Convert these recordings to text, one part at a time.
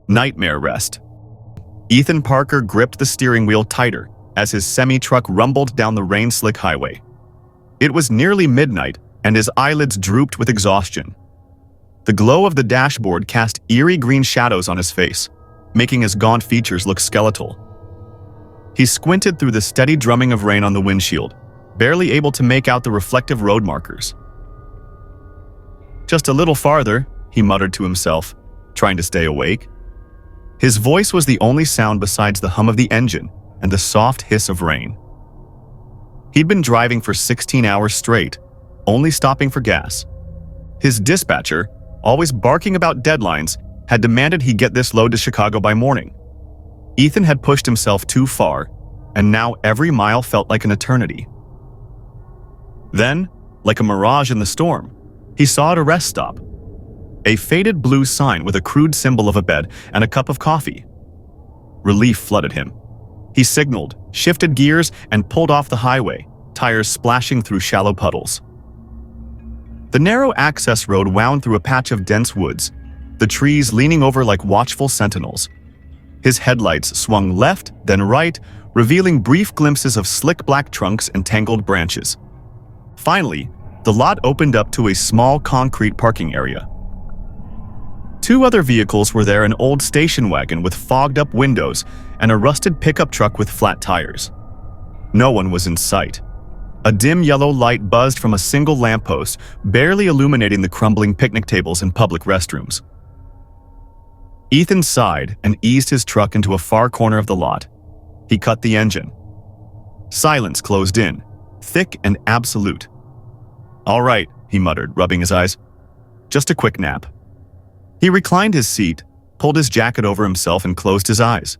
Nightmare rest. Ethan Parker gripped the steering wheel tighter as his semi-truck rumbled down the rain-slick highway. It was nearly midnight, and his eyelids drooped with exhaustion. The glow of the dashboard cast eerie green shadows on his face, making his gaunt features look skeletal. He squinted through the steady drumming of rain on the windshield, barely able to make out the reflective road markers. "Just a little farther," he muttered to himself, trying to stay awake. His voice was the only sound besides the hum of the engine and the soft hiss of rain. He'd been driving for 16 hours straight, only stopping for gas. His dispatcher, always barking about deadlines, had demanded he get this load to Chicago by morning. Ethan had pushed himself too far, and now every mile felt like an eternity. Then, like a mirage in the storm, he saw at a rest stop a faded blue sign with a crude symbol of a bed and a cup of coffee. Relief flooded him. He signaled, shifted gears, and pulled off the highway, tires splashing through shallow puddles. The narrow access road wound through a patch of dense woods, the trees leaning over like watchful sentinels. His headlights swung left, then right, revealing brief glimpses of slick black trunks and tangled branches. Finally, the lot opened up to a small concrete parking area. Two other vehicles were there: an old station wagon with fogged-up windows and a rusted pickup truck with flat tires. No one was in sight. A dim yellow light buzzed from a single lamppost, barely illuminating the crumbling picnic tables and public restrooms. Ethan sighed and eased his truck into a far corner of the lot. He cut the engine. Silence closed in, thick and absolute. "All right," he muttered, rubbing his eyes. "Just a quick nap." He reclined his seat, pulled his jacket over himself, and closed his eyes.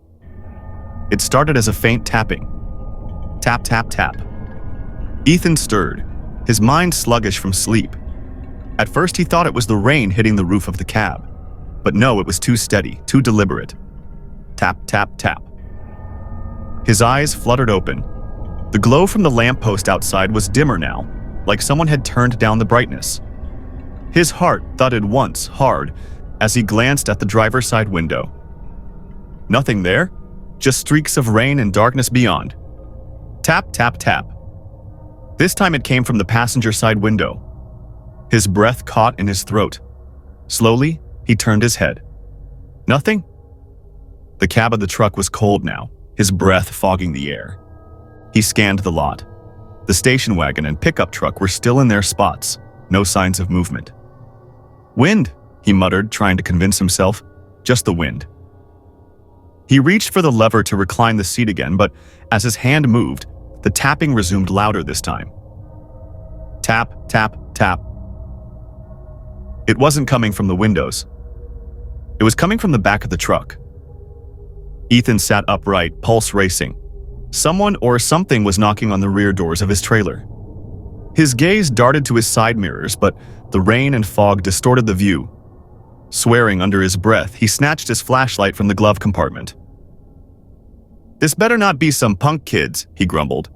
It started as a faint tapping. Tap, tap, tap. Ethan stirred, his mind sluggish from sleep. At first he thought it was the rain hitting the roof of the cab. But no, it was too steady, too deliberate. Tap, tap, tap. His eyes fluttered open. The glow from the lamppost outside was dimmer now, like someone had turned down the brightness. His heart thudded once, hard, as he glanced at the driver's side window. Nothing there, just streaks of rain and darkness beyond. Tap, tap, tap. This time it came from the passenger side window. His breath caught in his throat. Slowly, he turned his head. Nothing? The cab of the truck was cold now, his breath fogging the air. He scanned the lot. The station wagon and pickup truck were still in their spots, no signs of movement. "Wind," he muttered, trying to convince himself. Just the wind. He reached for the lever to recline the seat again, but as his hand moved, the tapping resumed louder this time. Tap, tap, tap. It wasn't coming from the windows. It was coming from the back of the truck. Ethan sat upright, pulse racing. Someone or something was knocking on the rear doors of his trailer. His gaze darted to his side mirrors, but the rain and fog distorted the view. Swearing under his breath, he snatched his flashlight from the glove compartment. "This better not be some punk kids," he grumbled.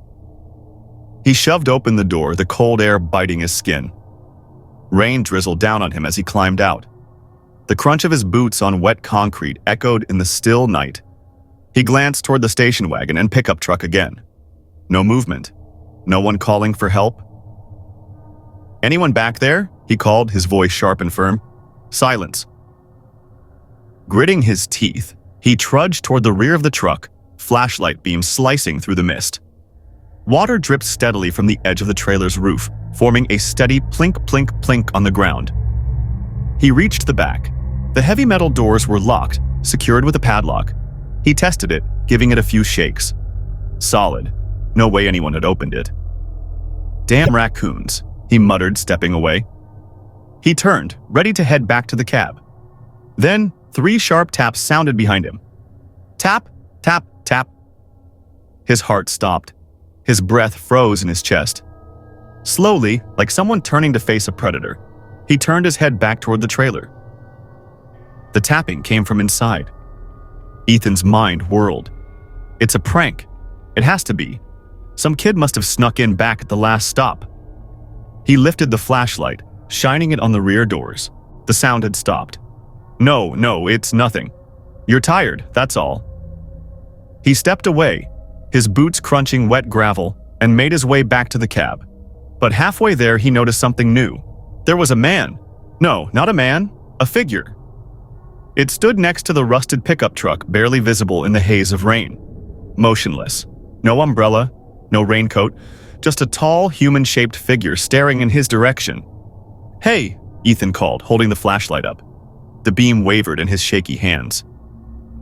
He shoved open the door, the cold air biting his skin. Rain drizzled down on him as he climbed out. The crunch of his boots on wet concrete echoed in the still night. He glanced toward the station wagon and pickup truck again. No movement. No one calling for help. "Anyone back there?" he called, his voice sharp and firm. Silence. Gritting his teeth, he trudged toward the rear of the truck, flashlight beams slicing through the mist. Water dripped steadily from the edge of the trailer's roof, forming a steady plink, plink, plink on the ground. He reached the back. The heavy metal doors were locked, secured with a padlock. He tested it, giving it a few shakes. Solid. No way anyone had opened it. "Damn raccoons," he muttered, stepping away. He turned, ready to head back to the cab. Then, 3 sharp taps sounded behind him. Tap, tap, tap. His heart stopped. His breath froze in his chest. Slowly, like someone turning to face a predator, he turned his head back toward the trailer. The tapping came from inside. Ethan's mind whirled. It's a prank. It has to be. Some kid must have snuck in back at the last stop. He lifted the flashlight, shining it on the rear doors. The sound had stopped. No, it's nothing. You're tired, that's all. He stepped away, his boots crunching wet gravel, and made his way back to the cab. But halfway there, he noticed something new. There was a man. No, not a man, a figure. It stood next to the rusted pickup truck, barely visible in the haze of rain. Motionless. No umbrella, no raincoat, just a tall, human-shaped figure staring in his direction. "Hey," Ethan called, holding the flashlight up. The beam wavered in his shaky hands.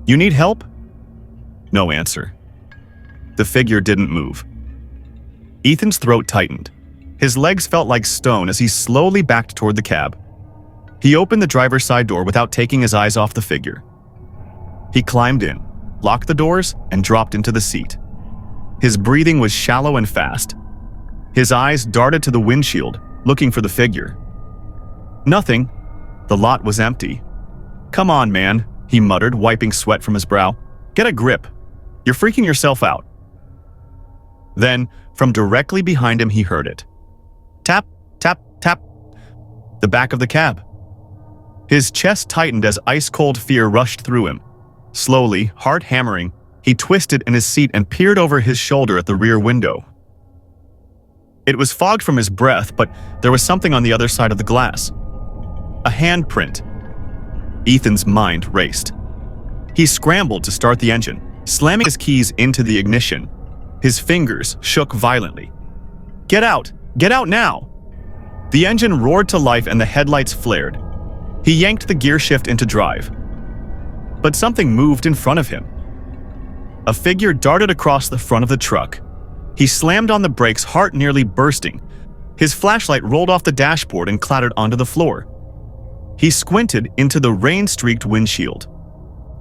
"You need help?" No answer. The figure didn't move. Ethan's throat tightened. His legs felt like stone as he slowly backed toward the cab. He opened the driver's side door without taking his eyes off the figure. He climbed in, locked the doors, and dropped into the seat. His breathing was shallow and fast. His eyes darted to the windshield, looking for the figure. Nothing. The lot was empty. "Come on, man," he muttered, wiping sweat from his brow. "Get a grip. You're freaking yourself out." Then, from directly behind him, he heard it. Tap, tap, tap. The back of the cab. His chest tightened as ice-cold fear rushed through him. Slowly, heart hammering, he twisted in his seat and peered over his shoulder at the rear window. It was fogged from his breath, but there was something on the other side of the glass. A handprint. Ethan's mind raced. He scrambled to start the engine, slamming his keys into the ignition. His fingers shook violently. "Get out! Get out now!" The engine roared to life and the headlights flared. He yanked the gear shift into drive. But something moved in front of him. A figure darted across the front of the truck. He slammed on the brakes, heart nearly bursting. His flashlight rolled off the dashboard and clattered onto the floor. He squinted into the rain-streaked windshield.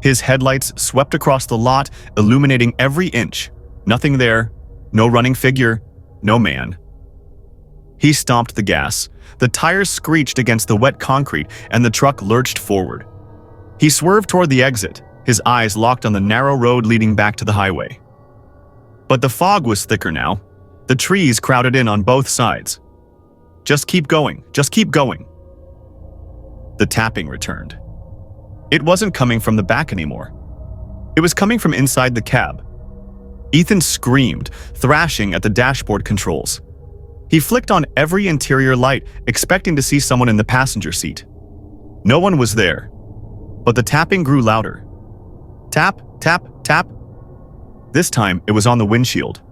His headlights swept across the lot, illuminating every inch. Nothing there, no running figure, no man. He stomped the gas. The tires screeched against the wet concrete, and the truck lurched forward. He swerved toward the exit, his eyes locked on the narrow road leading back to the highway. But the fog was thicker now. The trees crowded in on both sides. Just keep going, just keep going. The tapping returned. It wasn't coming from the back anymore. It was coming from inside the cab. Ethan screamed, thrashing at the dashboard controls. He flicked on every interior light, expecting to see someone in the passenger seat. No one was there, but the tapping grew louder. Tap, tap, tap. This time, it was on the windshield.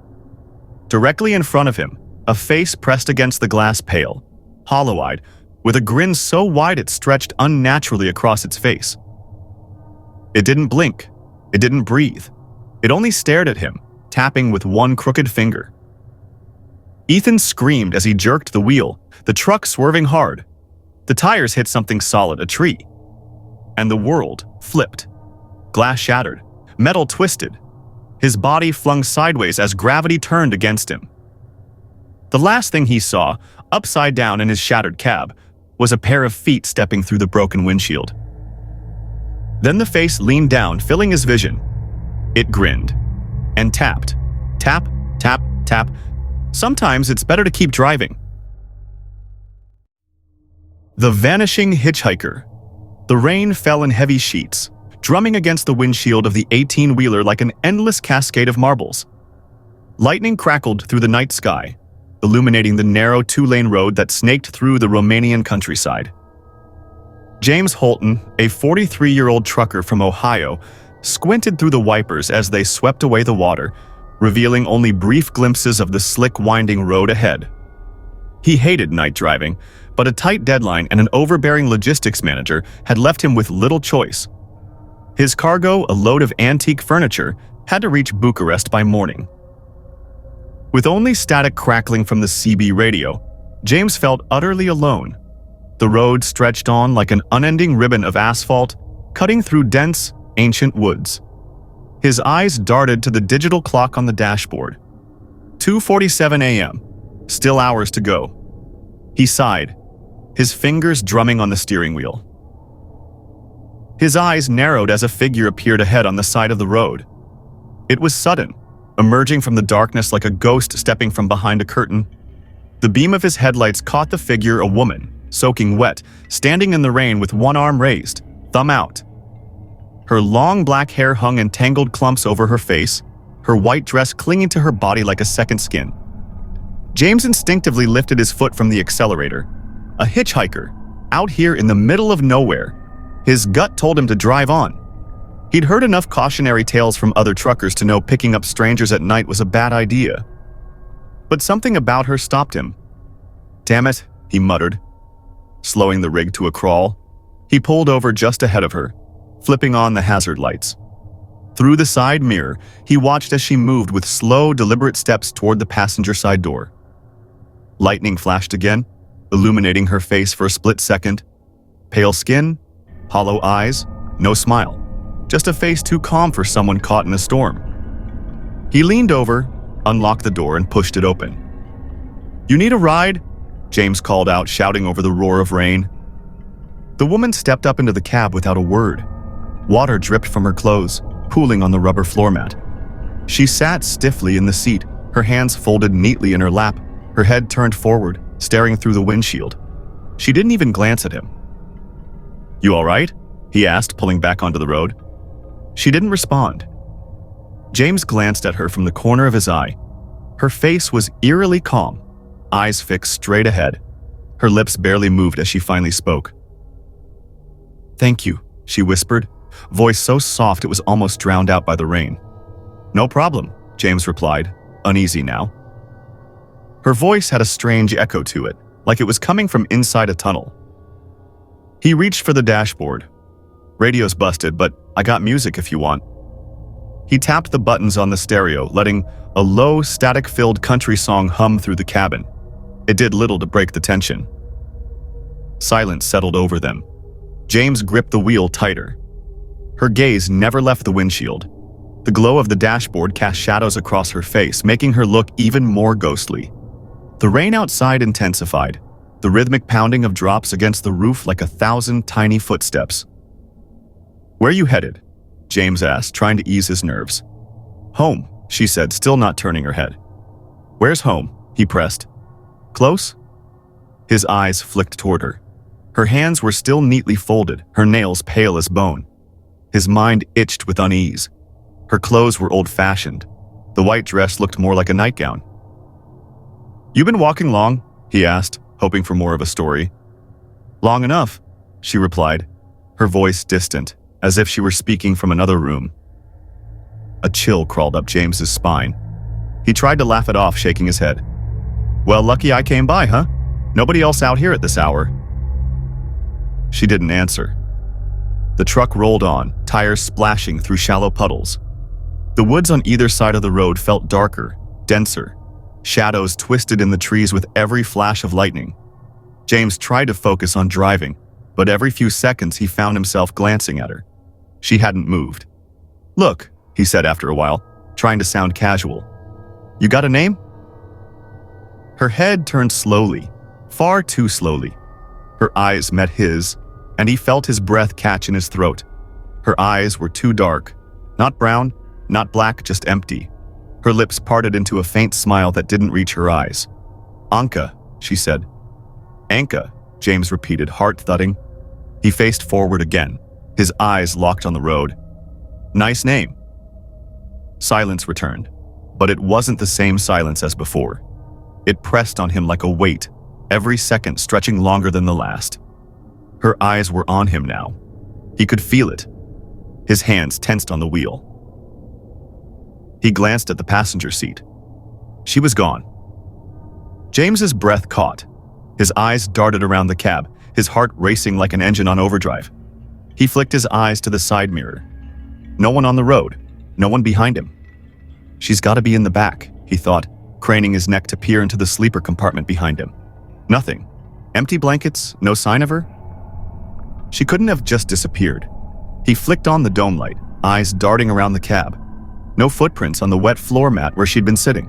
Directly in front of him, a face pressed against the glass pale, hollow-eyed, with a grin so wide it stretched unnaturally across its face. It didn't blink. It didn't breathe. It only stared at him, tapping with one crooked finger. Ethan screamed as he jerked the wheel, the truck swerving hard. The tires hit something solid, a tree. And the world flipped. Glass shattered, metal twisted. His body flung sideways as gravity turned against him. The last thing he saw, upside down in his shattered cab, was a pair of feet stepping through the broken windshield. Then the face leaned down, filling his vision. It grinned and tapped. Tap, tap, tap. Sometimes it's better to keep driving. The vanishing hitchhiker. The rain fell in heavy sheets, drumming against the windshield of the 18-wheeler like an endless cascade of marbles. Lightning crackled through the night sky, illuminating the narrow two-lane road that snaked through the Romanian countryside. James Holton, a 43-year-old trucker from Ohio, squinted through the wipers as they swept away the water, revealing only brief glimpses of the slick, winding road ahead. He hated night driving, but a tight deadline and an overbearing logistics manager had left him with little choice. His cargo, a load of antique furniture, had to reach Bucharest by morning. With only static crackling from the CB radio, James felt utterly alone. The road stretched on like an unending ribbon of asphalt, cutting through dense, ancient woods. His eyes darted to the digital clock on the dashboard. 2:47 a.m. Still hours to go. He sighed, his fingers drumming on the steering wheel. His eyes narrowed as a figure appeared ahead on the side of the road. It was sudden, emerging from the darkness like a ghost stepping from behind a curtain. The beam of his headlights caught the figure, a woman, soaking wet, standing in the rain with one arm raised, thumb out. Her long black hair hung in tangled clumps over her face, her white dress clinging to her body like a second skin. James instinctively lifted his foot from the accelerator. A hitchhiker, out here in the middle of nowhere. His gut told him to drive on. He'd heard enough cautionary tales from other truckers to know picking up strangers at night was a bad idea. But something about her stopped him. "Damn it," he muttered, slowing the rig to a crawl. He pulled over just ahead of her, flipping on the hazard lights. Through the side mirror, he watched as she moved with slow, deliberate steps toward the passenger side door. Lightning flashed again, illuminating her face for a split second. Pale skin, hollow eyes, no smile. Just a face too calm for someone caught in a storm. He leaned over, unlocked the door, and pushed it open. "You need a ride?" James called out, shouting over the roar of rain. The woman stepped up into the cab without a word. Water dripped from her clothes, pooling on the rubber floor mat. She sat stiffly in the seat, her hands folded neatly in her lap, her head turned forward, staring through the windshield. She didn't even glance at him. "You all right?" he asked, pulling back onto the road. She didn't respond. James glanced at her from the corner of his eye. Her face was eerily calm, eyes fixed straight ahead. Her lips barely moved as she finally spoke. "Thank you," she whispered, voice so soft it was almost drowned out by the rain. "No problem," James replied, uneasy now. Her voice had a strange echo to it, like it was coming from inside a tunnel. He reached for the dashboard. "Radio's busted, but I got music if you want." He tapped the buttons on the stereo, letting a low, static-filled country song hum through the cabin. It did little to break the tension. Silence settled over them. James gripped the wheel tighter. Her gaze never left the windshield. The glow of the dashboard cast shadows across her face, making her look even more ghostly. The rain outside intensified, the rhythmic pounding of drops against the roof like 1,000 tiny footsteps. "Where you headed?" James asked, trying to ease his nerves. "Home," she said, still not turning her head. "Where's home?" he pressed. "Close?" His eyes flicked toward her. Her hands were still neatly folded, her nails pale as bone. His mind itched with unease. Her clothes were old-fashioned. The white dress looked more like a nightgown. "You been walking long?" he asked, hoping for more of a story. "Long enough," she replied, her voice distant, as if she were speaking from another room. A chill crawled up James's spine. He tried to laugh it off, shaking his head. "Well, lucky I came by, huh? Nobody else out here at this hour." She didn't answer. The truck rolled on, tires splashing through shallow puddles. The woods on either side of the road felt darker, denser. Shadows twisted in the trees with every flash of lightning. James tried to focus on driving, but every few seconds he found himself glancing at her. She hadn't moved. "Look," he said after a while, trying to sound casual. "You got a name?" Her head turned slowly, far too slowly. Her eyes met his, and he felt his breath catch in his throat. Her eyes were too dark, not brown, not black, just empty. Her lips parted into a faint smile that didn't reach her eyes. "Anka," she said. "Anka," James repeated, heart thudding. He faced forward again, his eyes locked on the road. "Nice name." Silence returned, but it wasn't the same silence as before. It pressed on him like a weight, every second stretching longer than the last. Her eyes were on him now. He could feel it. His hands tensed on the wheel. He glanced at the passenger seat. She was gone. James's breath caught. His eyes darted around the cab, his heart racing like an engine on overdrive. He flicked his eyes to the side mirror. No one on the road, no one behind him. "She's got to be in the back," he thought, craning his neck to peer into the sleeper compartment behind him. Nothing. Empty blankets, no sign of her. She couldn't have just disappeared. He flicked on the dome light, eyes darting around the cab. No footprints on the wet floor mat where she'd been sitting.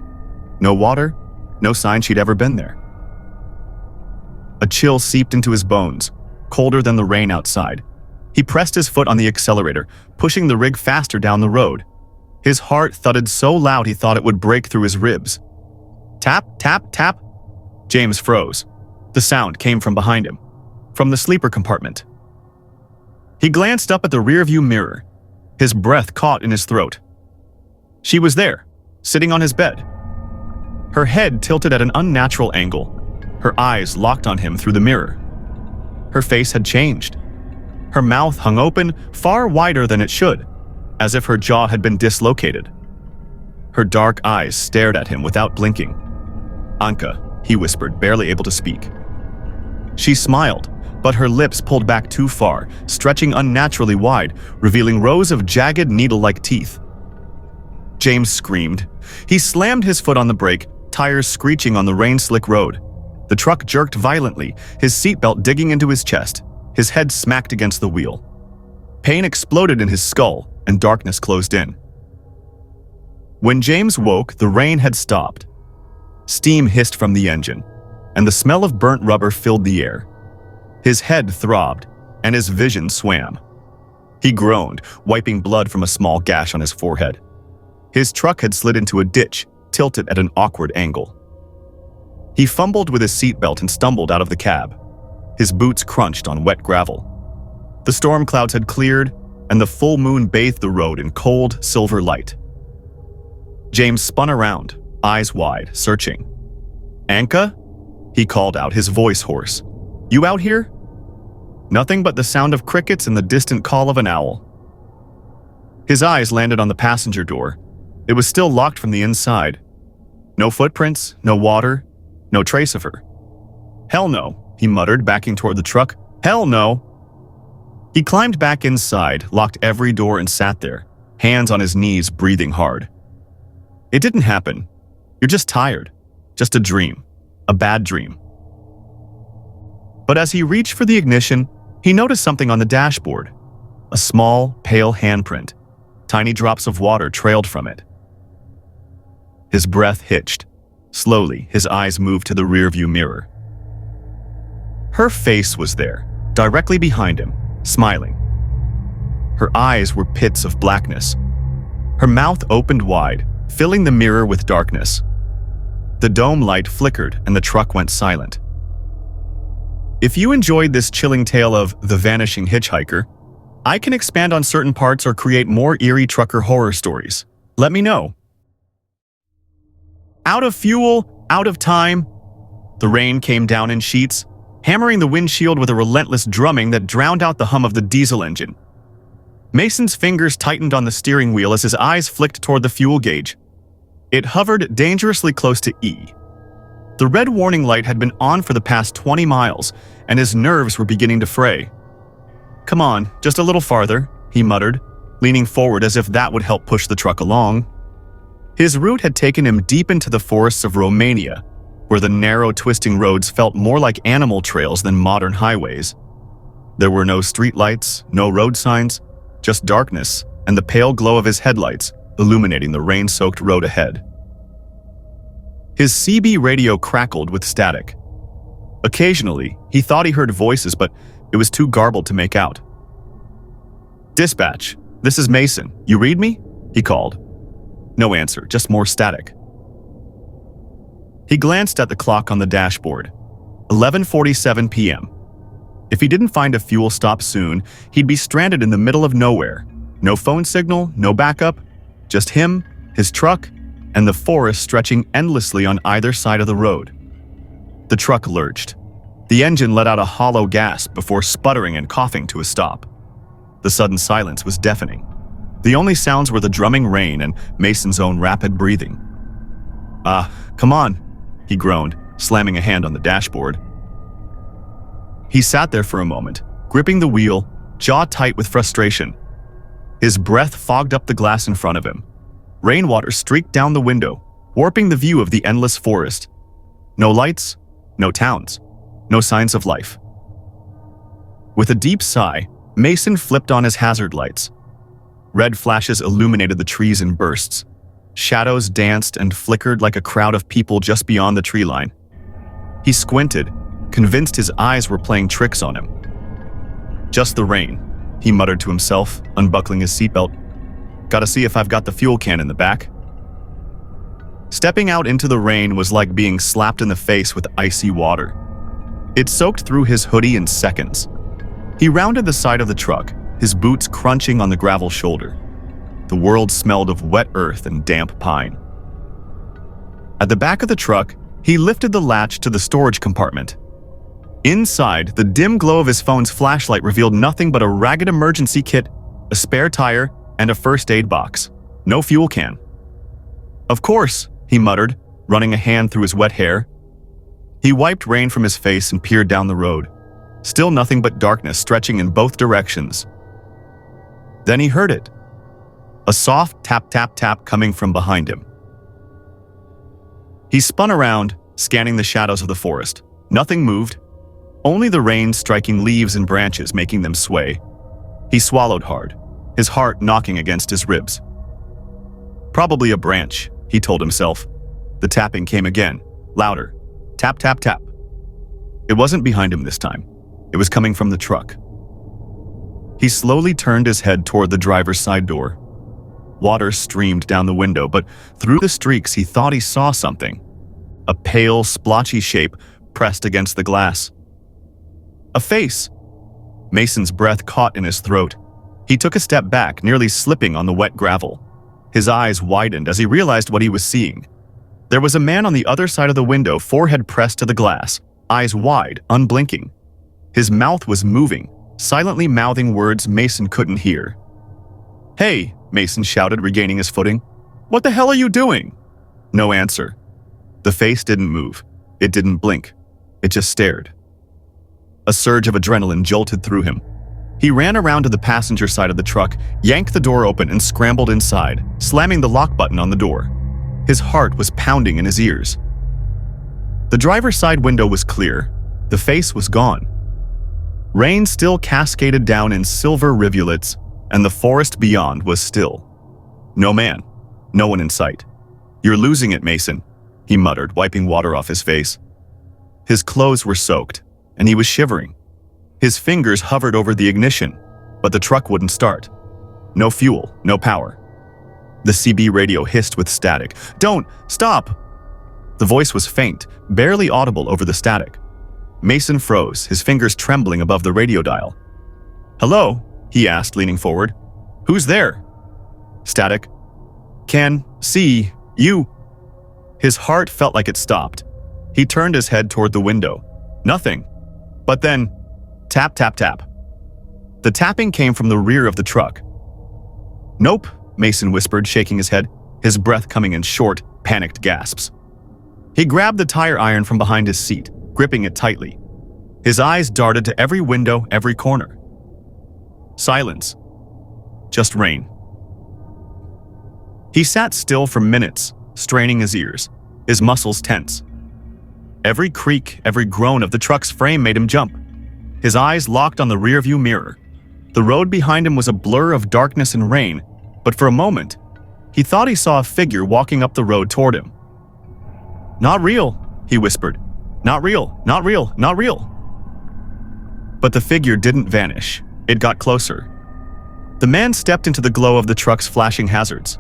No water, no sign she'd ever been there. A chill seeped into his bones, colder than the rain outside. He pressed his foot on the accelerator, pushing the rig faster down the road. His heart thudded so loud he thought it would break through his ribs. Tap, tap, tap. James froze. The sound came from behind him, from the sleeper compartment. He glanced up at the rearview mirror. His breath caught in his throat. She was there, sitting on his bed. Her head tilted at an unnatural angle, her eyes locked on him through the mirror. Her face had changed. Her mouth hung open, far wider than it should, as if her jaw had been dislocated. Her dark eyes stared at him without blinking. "Anka," he whispered, barely able to speak. She smiled, but her lips pulled back too far, stretching unnaturally wide, revealing rows of jagged needle-like teeth. James screamed. He slammed his foot on the brake, tires screeching on the rain-slick road. The truck jerked violently, his seatbelt digging into his chest. His head smacked against the wheel. Pain exploded in his skull, and darkness closed in. When James woke, the rain had stopped. Steam hissed from the engine, and the smell of burnt rubber filled the air. His head throbbed, and his vision swam. He groaned, wiping blood from a small gash on his forehead. His truck had slid into a ditch, tilted at an awkward angle. He fumbled with his seatbelt and stumbled out of the cab. His boots crunched on wet gravel. The storm clouds had cleared, and the full moon bathed the road in cold, silver light. James spun around, eyes wide, searching. "Anka?" he called out, his voice hoarse. "You out here?" Nothing but the sound of crickets and the distant call of an owl. His eyes landed on the passenger door. It was still locked from the inside. No footprints, no water, no trace of her. "Hell no," he muttered, backing toward the truck. "Hell no." He climbed back inside, locked every door and sat there, hands on his knees, breathing hard. It didn't happen. You're just tired. Just a dream. A bad dream. But as he reached for the ignition, he noticed something on the dashboard. A small, pale handprint. Tiny drops of water trailed from it. His breath hitched. Slowly, his eyes moved to the rearview mirror. Her face was there, directly behind him, smiling. Her eyes were pits of blackness. Her mouth opened wide, filling the mirror with darkness. The dome light flickered and the truck went silent. If you enjoyed this chilling tale of The Vanishing Hitchhiker, I can expand on certain parts or create more eerie trucker horror stories. Let me know. Out of fuel, out of time. The rain came down in sheets, hammering the windshield with a relentless drumming that drowned out the hum of the diesel engine. Mason's fingers tightened on the steering wheel as his eyes flicked toward the fuel gauge. It hovered dangerously close to E. The red warning light had been on for the past 20 miles, and his nerves were beginning to fray. "Come on, just a little farther," he muttered, leaning forward as if that would help push the truck along. His route had taken him deep into the forests of Romania, where the narrow, twisting roads felt more like animal trails than modern highways. There were no streetlights, no road signs, just darkness and the pale glow of his headlights illuminating the rain-soaked road ahead. His CB radio crackled with static. Occasionally, he thought he heard voices, but it was too garbled to make out. "Dispatch, this is Mason. You read me?" he called. No answer, just more static. He glanced at the clock on the dashboard. 11:47 p.m. If he didn't find a fuel stop soon, he'd be stranded in the middle of nowhere. No phone signal, no backup, just him, his truck, and the forest stretching endlessly on either side of the road. The truck lurched. The engine let out a hollow gasp before sputtering and coughing to a stop. The sudden silence was deafening. The only sounds were the drumming rain and Mason's own rapid breathing. Come on," he groaned, slamming a hand on the dashboard. He sat there for a moment, gripping the wheel, jaw tight with frustration. His breath fogged up the glass in front of him. Rainwater streaked down the window, warping the view of the endless forest. No lights, no towns, no signs of life. With a deep sigh, Mason flipped on his hazard lights. Red flashes illuminated the trees in bursts. Shadows danced and flickered like a crowd of people just beyond the tree line. He squinted, convinced his eyes were playing tricks on him. "Just the rain," he muttered to himself, unbuckling his seatbelt. "Gotta see if I've got the fuel can in the back." Stepping out into the rain was like being slapped in the face with icy water. It soaked through his hoodie in seconds. He rounded the side of the truck, his boots crunching on the gravel shoulder. The world smelled of wet earth and damp pine. At the back of the truck, he lifted the latch to the storage compartment. Inside, the dim glow of his phone's flashlight revealed nothing but a ragged emergency kit, a spare tire, and a first aid box. No fuel can. "Of course," he muttered, running a hand through his wet hair. He wiped rain from his face and peered down the road. Still nothing but darkness stretching in both directions. Then he heard it. A soft tap tap tap coming from behind him. He spun around, scanning the shadows of the forest. Nothing moved. Only the rain striking leaves and branches, making them sway. He swallowed hard, his heart knocking against his ribs. "Probably a branch," he told himself. The tapping came again, louder. Tap, tap, tap. It wasn't behind him this time. It was coming from the truck. He slowly turned his head toward the driver's side door. Water streamed down the window, but through the streaks he thought he saw something. A pale, splotchy shape pressed against the glass. A face. Mason's breath caught in his throat. He took a step back, nearly slipping on the wet gravel. His eyes widened as he realized what he was seeing. There was a man on the other side of the window, forehead pressed to the glass, eyes wide, unblinking. His mouth was moving, silently mouthing words Mason couldn't hear. "Hey," Mason shouted, regaining his footing. "What the hell are you doing?" No answer. The face didn't move. It didn't blink. It just stared. A surge of adrenaline jolted through him. He ran around to the passenger side of the truck, yanked the door open, and scrambled inside, slamming the lock button on the door. His heart was pounding in his ears. The driver's side window was clear. The face was gone. Rain still cascaded down in silver rivulets, and the forest beyond was still. No man. No one in sight. "You're losing it, Mason," he muttered, wiping water off his face. His clothes were soaked, and he was shivering. His fingers hovered over the ignition, but the truck wouldn't start. No fuel, no power. The CB radio hissed with static. "Don't! Stop!" The voice was faint, barely audible over the static. Mason froze, his fingers trembling above the radio dial. "Hello?" he asked, leaning forward. "Who's there?" Static. "Can see you." His heart felt like it stopped. He turned his head toward the window. Nothing. But then, tap, tap, tap. The tapping came from the rear of the truck. "Nope," Mason whispered, shaking his head, his breath coming in short, panicked gasps. He grabbed the tire iron from behind his seat, gripping it tightly. His eyes darted to every window, every corner. Silence. Just rain. He sat still for minutes, straining his ears, his muscles tense. Every creak, every groan of the truck's frame made him jump. His eyes locked on the rearview mirror. The road behind him was a blur of darkness and rain, but for a moment, he thought he saw a figure walking up the road toward him. "Not real," he whispered. "Not real, not real, not real." But the figure didn't vanish. It got closer. The man stepped into the glow of the truck's flashing hazards.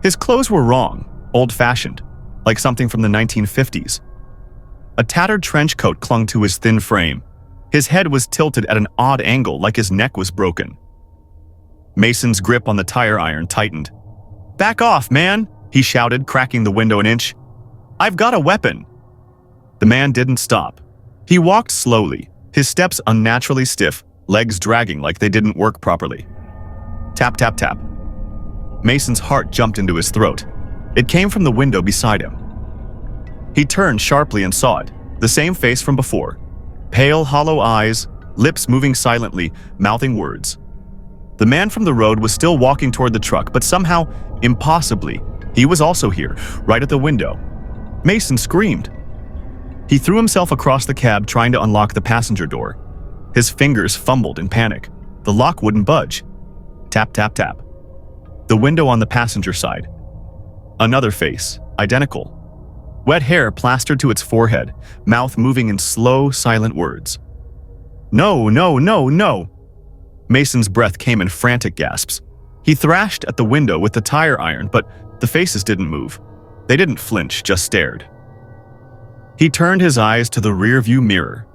His clothes were wrong, old-fashioned, like something from the 1950s. A tattered trench coat clung to his thin frame. His head was tilted at an odd angle, like his neck was broken. Mason's grip on the tire iron tightened. "Back off, man!" he shouted, cracking the window an inch. "I've got a weapon!" The man didn't stop. He walked slowly, his steps unnaturally stiff, legs dragging like they didn't work properly. Tap, tap, tap. Mason's heart jumped into his throat. It came from the window beside him. He turned sharply and saw it, the same face from before. Pale, hollow eyes, lips moving silently, mouthing words. The man from the road was still walking toward the truck, but somehow, impossibly, he was also here, right at the window. Mason screamed. He threw himself across the cab, trying to unlock the passenger door. His fingers fumbled in panic. The lock wouldn't budge. Tap, tap, tap. The window on the passenger side. Another face, identical. Wet hair plastered to its forehead, mouth moving in slow, silent words. "No, no, no, no!" Mason's breath came in frantic gasps. He thrashed at the window with the tire iron, but the faces didn't move. They didn't flinch, just stared. He turned his eyes to the rearview mirror.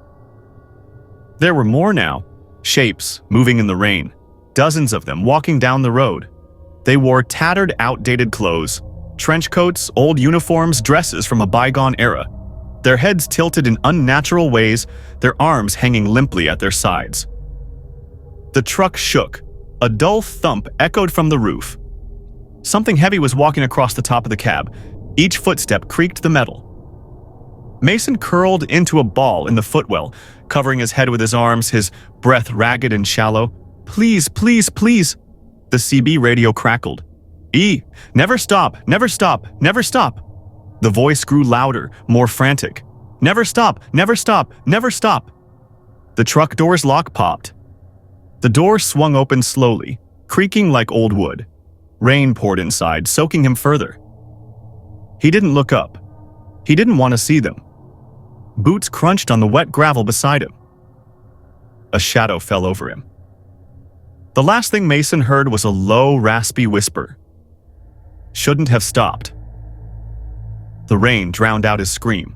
There were more now, shapes moving in the rain, dozens of them walking down the road. They wore tattered, outdated clothes, trench coats, old uniforms, dresses from a bygone era. Their heads tilted in unnatural ways, their arms hanging limply at their sides. The truck shook. A dull thump echoed from the roof. Something heavy was walking across the top of the cab. Each footstep creaked the metal. Mason curled into a ball in the footwell, covering his head with his arms, his breath ragged and shallow. "Please, please, please!" The CB radio crackled. Never stop, never stop, never stop!" The voice grew louder, more frantic. "Never stop, never stop, never stop!" The truck door's lock popped. The door swung open slowly, creaking like old wood. Rain poured inside, soaking him further. He didn't look up. He didn't want to see them. Boots crunched on the wet gravel beside him. A shadow fell over him. The last thing Mason heard was a low, raspy whisper. "Shouldn't have stopped." The rain drowned out his scream.